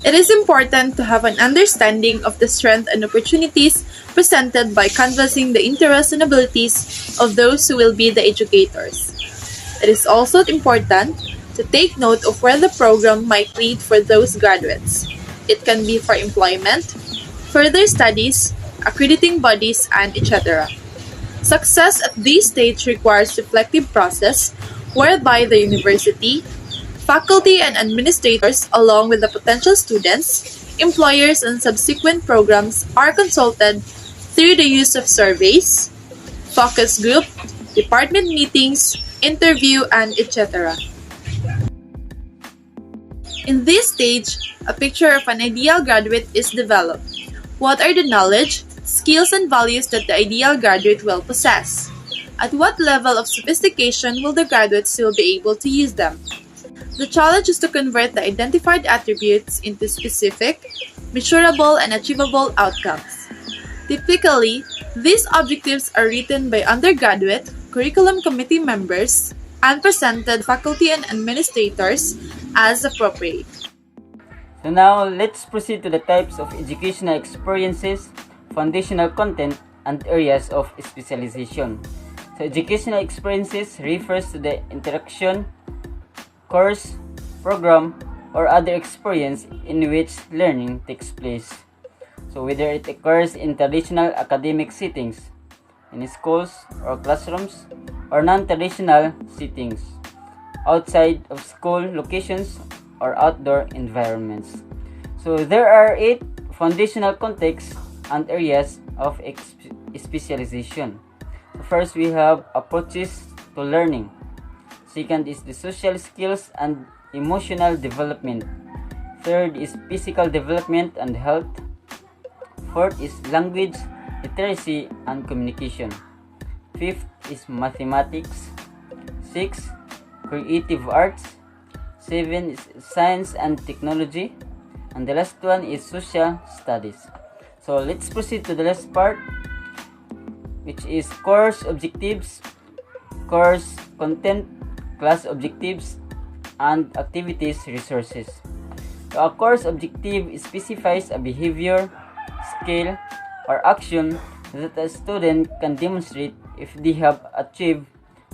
It is important to have an understanding of the strengths and opportunities presented by canvassing the interests and abilities of those who will be the educators. It is also important to take note of where the program might lead for those graduates. It can be for employment, further studies, accrediting bodies, and etc. Success at this stage requires reflective process whereby the university, faculty and administrators, along with the potential students, employers, and subsequent programs are consulted through the use of surveys, focus group, department meetings, interview, and etc. In this stage, a picture of an ideal graduate is developed. What are the knowledge, skills, and values that the ideal graduate will possess? At what level of sophistication will the graduate still be able to use them? The challenge is to convert the identified attributes into specific, measurable, and achievable outcomes. Typically, these objectives are written by undergraduate, curriculum committee members, and presented faculty and administrators as appropriate. So now, let's proceed to the types of educational experiences, foundational content, and areas of specialization. So educational experiences refers to the interaction, course, program, or other experience in which learning takes place. So whether it occurs in traditional academic settings, in schools or classrooms, or non-traditional settings, outside of school locations or outdoor environments. So there are 8 foundational contexts and areas of specialization. So first, we have approaches to learning. Second is the social skills and emotional development. Third is physical development and health. Fourth is language, literacy, and communication. Fifth is mathematics. Sixth, creative arts. 7 is science and technology. And the last one is social studies. So let's proceed to the last part, which is course objectives, course content, class objectives, and activities resources. So a course objective specifies a behavior, skill, or action that a student can demonstrate if they have achieved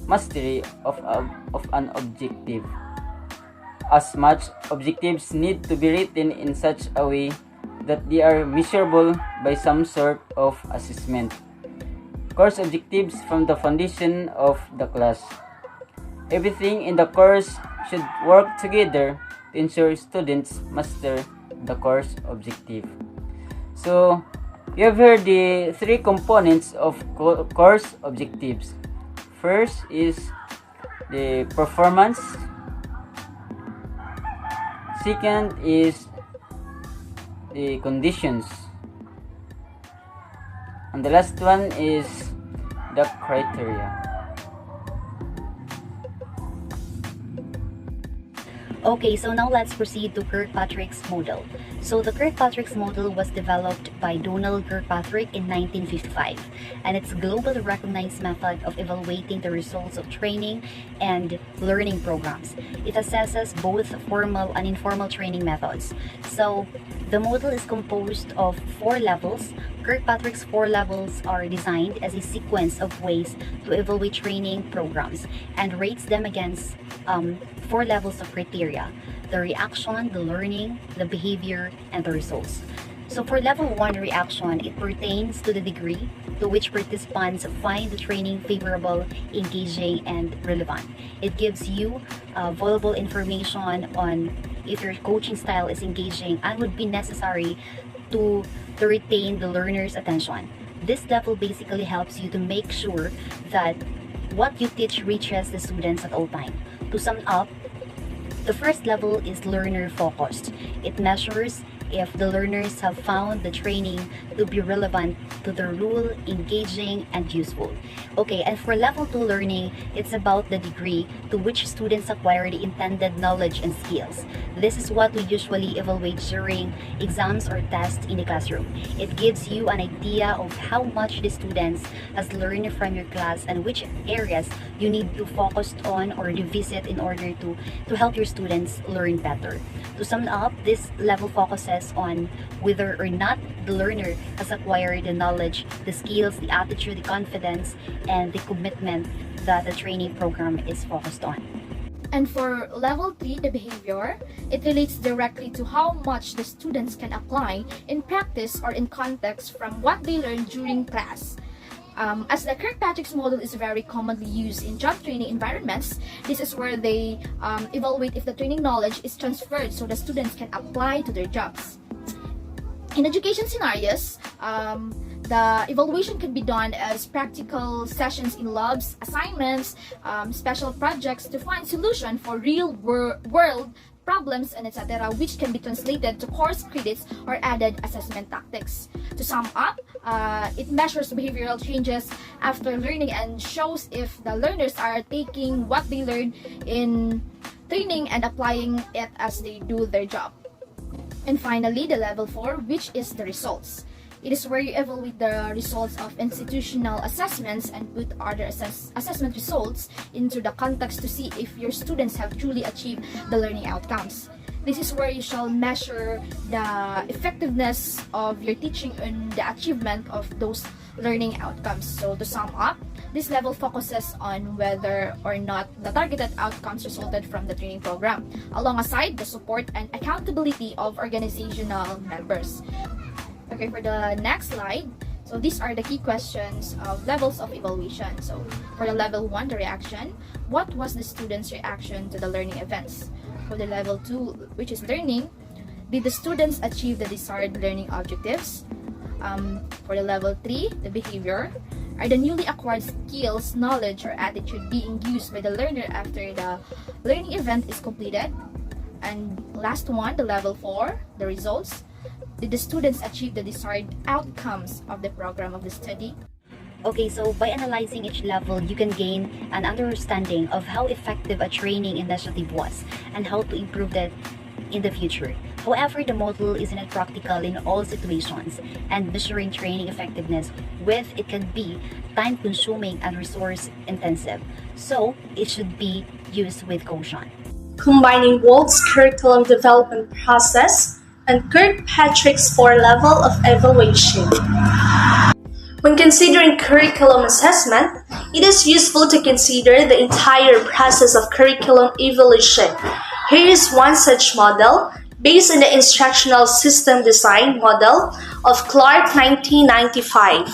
mastery of an objective. As much, objectives need to be written in such a way that they are measurable by some sort of assessment. Course objectives form the foundation of the class. Everything in the course should work together to ensure students master the course objective. So, you have heard the 3 components of course objectives. First is the performance. Second is the conditions. And the last one is the criteria. Okay, so now let's proceed to Kirkpatrick's model. So the Kirkpatrick's model was developed by Donald Kirkpatrick in 1955, and it's a globally recognized method of evaluating the results of training and learning programs. It assesses both formal and informal training methods. So the model is composed of 4 levels. Kirkpatrick's 4 levels are designed as a sequence of ways to evaluate training programs and rates them against 4 levels of criteria: the reaction, the learning, the behavior, and the results. So for level 1 reaction, it pertains to the degree to which participants find the training favorable, engaging, and relevant. It gives you valuable information on if your coaching style is engaging and would be necessary to retain the learner's attention. This level basically helps you to make sure that what you teach reaches the students at all times. To sum up, the first level is learner focused. It measures if the learners have found the training to be relevant to the role, engaging, and useful. Okay, and for level 2 learning, it's about the degree to which students acquire the intended knowledge and skills. This is what we usually evaluate during exams or tests in the classroom. It gives you an idea of how much the students has learned from your class and which areas you need to focus on or revisit in order to help your students learn better. To sum up, this level focuses on whether or not the learner has acquired the knowledge, the skills, the attitude, the confidence, and the commitment that the training program is focused on. And for level 3, the behavior, it relates directly to how much the students can apply in practice or in context from what they learned during class. As the Kirkpatrick's model is very commonly used in job training environments, this is where they evaluate if the training knowledge is transferred so the students can apply to their jobs. In education scenarios, the evaluation can be done as practical sessions in labs, assignments, special projects to find solution for real world problems, and etc., which can be translated to course credits or added assessment tactics. To sum up, it measures behavioral changes after learning and shows if the learners are taking what they learned in training and applying it as they do their job. And finally, the level 4, which is the results. It is where you evaluate the results of institutional assessments and put other assessment results into the context to see if your students have truly achieved the learning outcomes. This is where you shall measure the effectiveness of your teaching and the achievement of those learning outcomes. So to sum up, this level focuses on whether or not the targeted outcomes resulted from the training program, alongside the support and accountability of organizational members. Okay, for the next slide, so these are the key questions of levels of evaluation. So for the level 1, the reaction, what was the student's reaction to the learning events? For the level 2, which is learning, did the students achieve the desired learning objectives? For the level 3, the behavior, are the newly acquired skills, knowledge, or attitude being used by the learner after the learning event is completed? And last one, the level 4, the results, did the students achieve the desired outcomes of the program of the study? Okay, so by analyzing each level, you can gain an understanding of how effective a training initiative was and how to improve that in the future. However, the model isn't practical in all situations, and measuring training effectiveness with it can be time-consuming and resource-intensive, so it should be used with caution. Combining Wolf's curriculum development process and Kirkpatrick's 4-level of evaluation. When considering curriculum assessment, it is useful to consider the entire process of curriculum evaluation. Here is one such model based on the Instructional System Design model of Clark 1995.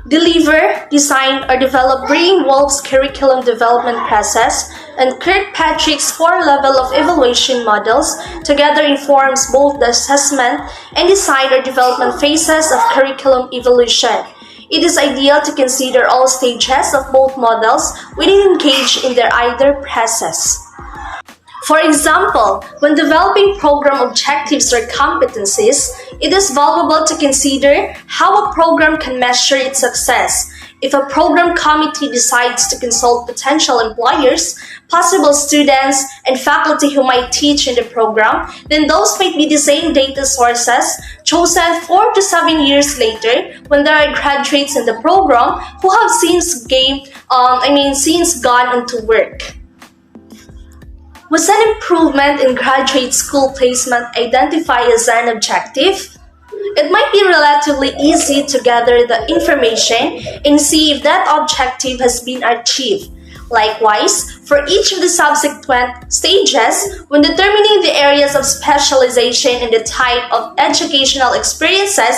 Deliver, design, or develop Green-Wolf's curriculum development process and Kirkpatrick's 4-level of evaluation models together informs both the assessment and design or development phases of curriculum evolution. It is ideal to consider all stages of both models when engaged in their either process. For example, when developing program objectives or competencies, it is valuable to consider how a program can measure its success. If a program committee decides to consult potential employers, possible students, and faculty who might teach in the program, then those might be the same data sources chosen 4 to 7 years later when there are graduates in the program who have since gone on to work. Was an improvement in graduate school placement identified as an objective? It might be relatively easy to gather the information and see if that objective has been achieved. Likewise, for each of the subsequent stages, when determining the areas of specialization and the type of educational experiences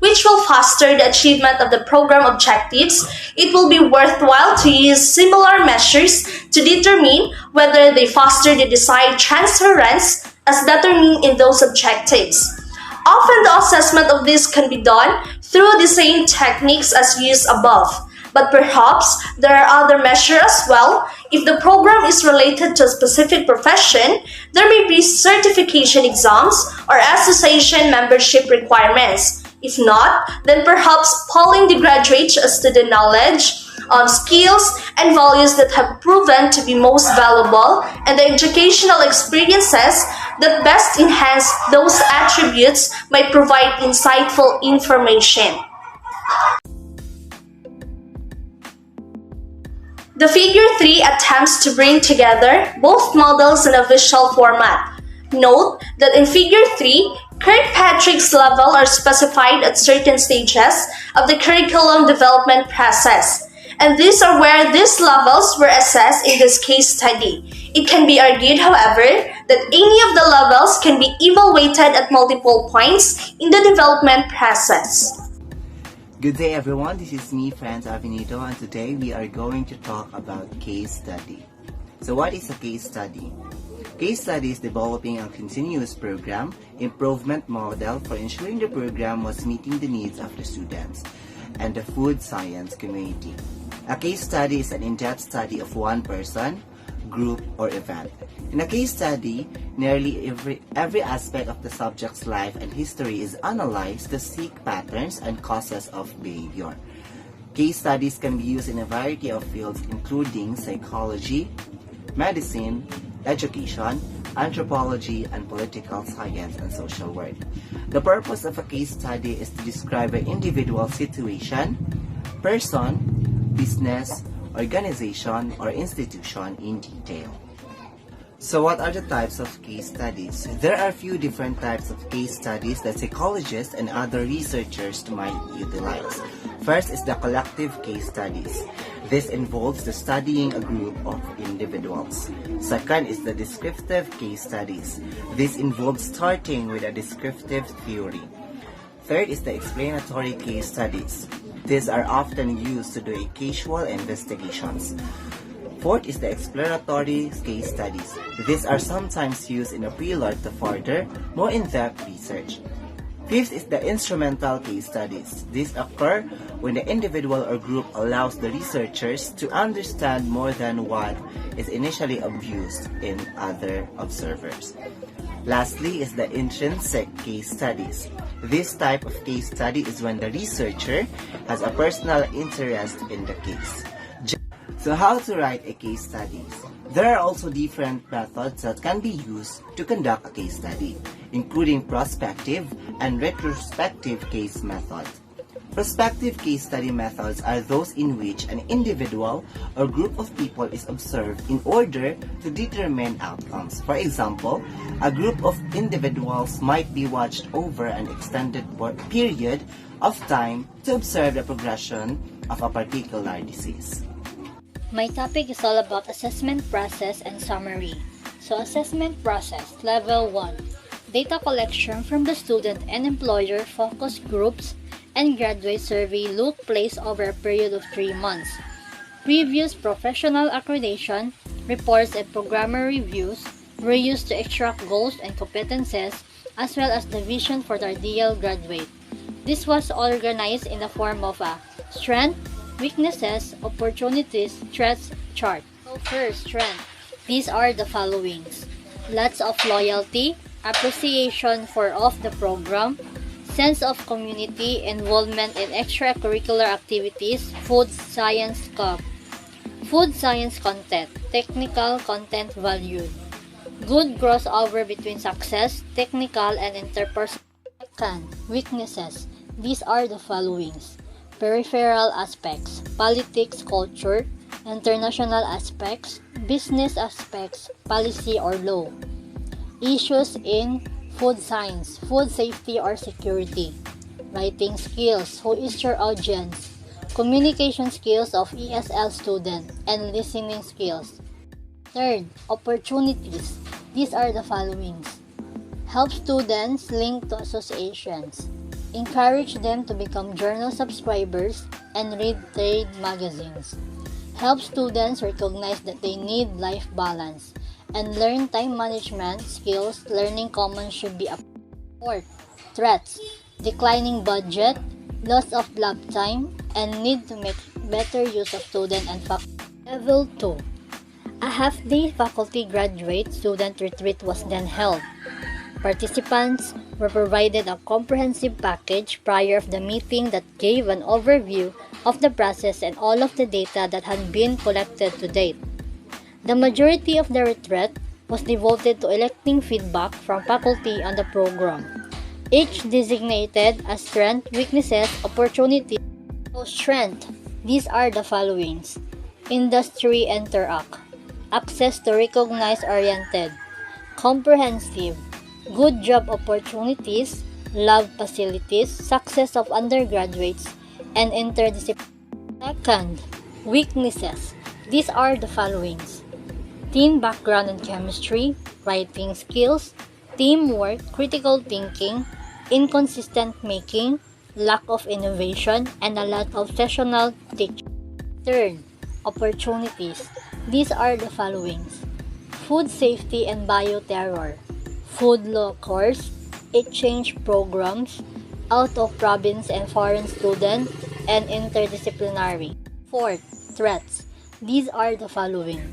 which will foster the achievement of the program objectives, it will be worthwhile to use similar measures to determine whether they foster the desired transference as determined in those objectives. Often the assessment of this can be done through the same techniques as used above. But perhaps there are other measures as well. If the program is related to a specific profession, there may be certification exams or association membership requirements. If not, then perhaps polling the graduates as to the knowledge, skills, and values that have proven to be most valuable and the educational experiences that best enhance those attributes might provide insightful information. The Figure 3 attempts to bring together both models in a visual format. Note that in Figure 3, Kirkpatrick's levels are specified at certain stages of the curriculum development process, and these are where these levels were assessed in this case study. It can be argued, however, that any of the levels can be evaluated at multiple points in the development process. Good day everyone, this is me, Franz Avenito, and today we are going to talk about case study. So what is a case study? Case study is developing a continuous program improvement model for ensuring the program was meeting the needs of the students and the food science community. A case study is an in-depth study of one person, group, or event. In a case study, nearly every aspect of the subject's life and history is analyzed to seek patterns and causes of behavior. Case studies can be used in a variety of fields including psychology, medicine, education, anthropology, and political science and social work. The purpose of a case study is to describe an individual situation, person, business, organization, or institution in detail. So what are the types of case studies? There are a few different types of case studies that psychologists and other researchers might utilize. First is the collective case studies. This involves the studying a group of individuals. Second is the descriptive case studies. This involves starting with a descriptive theory. Third is the explanatory case studies. These are often used to do casual investigations. Fourth is the exploratory case studies. These are sometimes used in a prelude to further, more in-depth research. Fifth is the instrumental case studies. These occur when the individual or group allows the researchers to understand more than what is initially obvious in other observers. Lastly is the intrinsic case studies. This type of case study is when the researcher has a personal interest in the case. So how to write a case study? There are also different methods that can be used to conduct a case study, including prospective and retrospective case methods. Prospective case study methods are those in which an individual or group of people is observed in order to determine outcomes. For example, a group of individuals might be watched over an extended period of time to observe the progression of a particular disease. My topic is all about assessment process and summary. So assessment process, level 1. Data collection from the student and employer focus groups and graduate survey took place over a period of 3 months. Previous professional accreditation, reports and programmer reviews were used to extract goals and competences as well as the vision for the ideal graduate. This was organized in the form of a strength, weaknesses, opportunities, threats chart. So first, strength. These are the followings: lots of loyalty, appreciation for of the program, sense of community, involvement in extracurricular activities, food science content, technical content valued, good crossover between success, technical and interpersonal. Weaknesses. These are the followings: peripheral aspects, politics, culture, international aspects, business aspects, policy or law. Issues in food science, food safety or security. Writing skills, who is your audience? Communication skills of ESL student and listening skills. Third, opportunities. These are the followings: help students link to associations, encourage them to become journal subscribers and read trade magazines, help students recognize that they need life balance, and learn time management skills. Learning commons should be a fourth. Threats: declining budget, loss of lab time, and need to make better use of student and faculty. Level 2. A half-day faculty graduate student retreat was then held. Participants were provided a comprehensive package prior of the meeting that gave an overview of the process and all of the data that had been collected to date. The majority of the retreat was devoted to electing feedback from faculty on the program, each designated as strength, weaknesses, opportunities. So strength, these are the followings: industry interact, access to recognized oriented, comprehensive, good job opportunities, lab facilities, success of undergraduates, and interdisciplinary. Second, weaknesses. These are the followings: teen background in chemistry, writing skills, teamwork, critical thinking, inconsistent making, lack of innovation, and a lot of sessional teaching. Third, opportunities. These are the followings: food safety and bioterror, food law course, exchange programs, out-of-province and foreign student, and interdisciplinary. Fourth, threats. These are the following: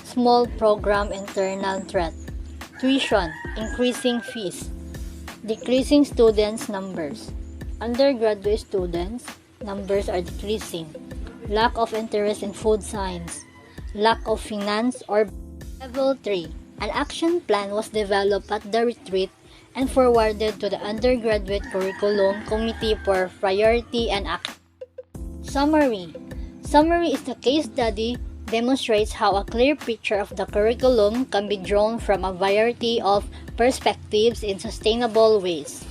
small program internal threat, tuition, increasing fees, decreasing students' numbers, undergraduate students' numbers are decreasing, lack of interest in food science, lack of finance or. Level 3. An action plan was developed at the retreat and forwarded to the undergraduate curriculum committee for priority and action. Summary. Summary is the case study demonstrates how a clear picture of the curriculum can be drawn from a variety of perspectives in sustainable ways.